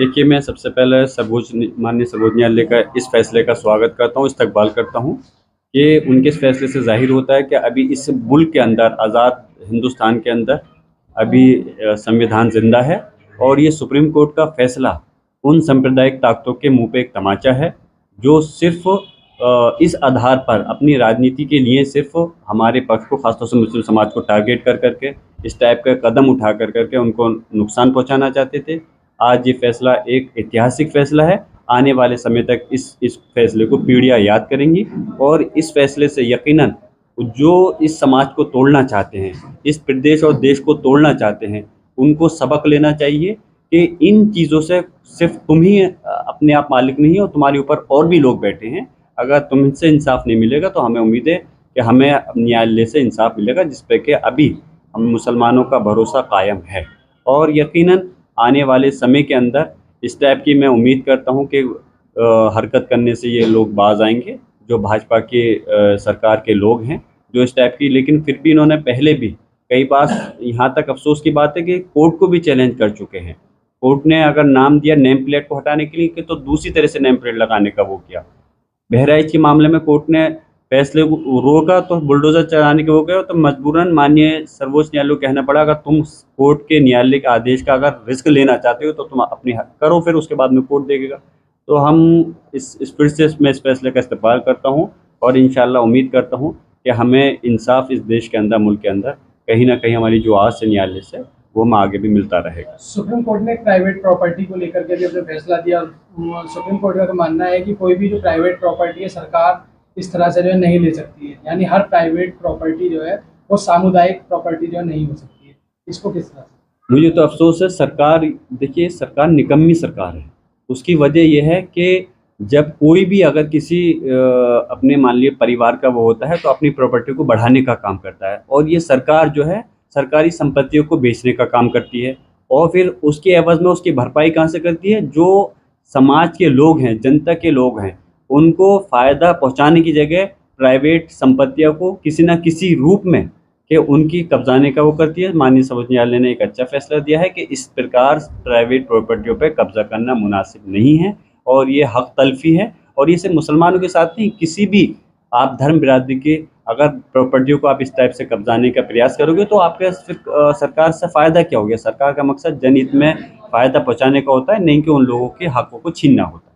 देखिए, मैं सबसे पहले माननीय सर्वोच्च न्यायालय का इस फैसले का स्वागत करता हूँ, इस्तकबाल करता हूँ कि उनके इस फैसले से ज़ाहिर होता है कि अभी इस मुल्क के अंदर, आज़ाद हिंदुस्तान के अंदर अभी संविधान ज़िंदा है और ये सुप्रीम कोर्ट का फैसला उन सांप्रदायिक ताकतों के मुँह पे एक तमाचा है, जो सिर्फ़ इस आधार पर अपनी राजनीति के लिए सिर्फ़ हमारे पक्ष को, ख़ासतौर से मुस्लिम समाज को टारगेट कर के इस टाइप का कदम उठा कर के उनको नुकसान पहुँचाना चाहते थे। आज ये फैसला एक ऐतिहासिक फैसला है। आने वाले समय तक इस फैसले को पीढ़ियाँ याद करेंगी और इस फैसले से यकीनन जो इस समाज को तोड़ना चाहते हैं, इस प्रदेश और देश को तोड़ना चाहते हैं, उनको सबक लेना चाहिए कि इन चीज़ों से सिर्फ तुम ही अपने आप मालिक नहीं हो, तुम्हारे ऊपर और भी लोग बैठे हैं। अगर तुमसे इंसाफ नहीं मिलेगा तो हमें उम्मीद है कि हमें न्यायालय से इंसाफ मिलेगा, जिस पे कि अभी हम मुसलमानों का भरोसा कायम है और यकीनन आने वाले समय के अंदर इस टाइप की मैं उम्मीद करता हूं कि हरकत करने से ये लोग बाज आएंगे, जो भाजपा के सरकार के लोग हैं जो इस टाइप की। लेकिन फिर भी इन्होंने पहले भी कई बार, यहाँ तक अफसोस की बात है कि कोर्ट को भी चैलेंज कर चुके हैं। कोर्ट ने अगर नाम दिया नेम प्लेट को हटाने के लिए कि तो दूसरी तरह से नेम प्लेट लगाने का वो किया। बहराइच के मामले में कोर्ट ने फैसले को रोका तो बुलडोजर चलाने के वो गए, तो मजबूरन माननीय सर्वोच्च न्यायालय को कहना पड़ा, अगर तुम कोर्ट के न्यायालय के आदेश का अगर रिस्क लेना चाहते हो तो तुम अपनी हक करो, फिर उसके बाद में कोर्ट देखेगा। तो हम इस फिर से मैं इस फैसले का इस्तेमाल करता हूँ और इंशाल्लाह उम्मीद करता हूँ कि हमें इंसाफ इस देश के अंदर, मुल्क के अंदर कहीं ना कहीं हमारी जो आज से न्यायालय से वो हमें आगे भी मिलता रहेगा। सुप्रीम कोर्ट ने प्राइवेट प्रॉपर्टी को लेकर के भी अपना फैसला दिया। सुप्रीम कोर्ट का तो मानना है कि कोई भी जो प्राइवेट प्रॉपर्टी है सरकार इस तरह से जो है नहीं ले सकती है, यानी हर प्राइवेट प्रॉपर्टी जो है वो सामुदायिक प्रॉपर्टी जो है नहीं हो सकती है। इसको किस तरह से? मुझे तो अफसोस है, सरकार, देखिए सरकार निकम्मी सरकार है। उसकी वजह यह है कि जब कोई भी अगर किसी अपने मान लीजिए परिवार का वो होता है तो अपनी प्रॉपर्टी को बढ़ाने का काम करता है, और ये सरकार जो है सरकारी संपत्तियों को बेचने का काम करती है और फिर उसके एवज में उसकी भरपाई कहाँ से करती है? जो समाज के लोग हैं, जनता के लोग हैं, उनको फ़ायदा पहुँचाने की जगह प्राइवेट संपत्तियों को किसी न किसी रूप में कि उनकी कब्जाने का वो करती है। माननीय सर्वोच्च न्यायालय ने एक अच्छा फैसला दिया है कि इस प्रकार प्राइवेट प्रॉपर्टियों पे कब्जा करना मुनासिब नहीं है और ये हक तलफी है। और ये सिर्फ मुसलमानों के साथ नहीं, किसी भी आप धर्म बिरादरी के अगर प्रॉपर्टियों को आप इस टाइप से कब्जाने का प्रयास करोगे तो आपके फिर सरकार से फ़ायदा क्या हो गया? सरकार का मकसद जनहित में फ़ायदा पहुँचाने का होता है, नहीं कि उन लोगों के हकों को छीनना होता है।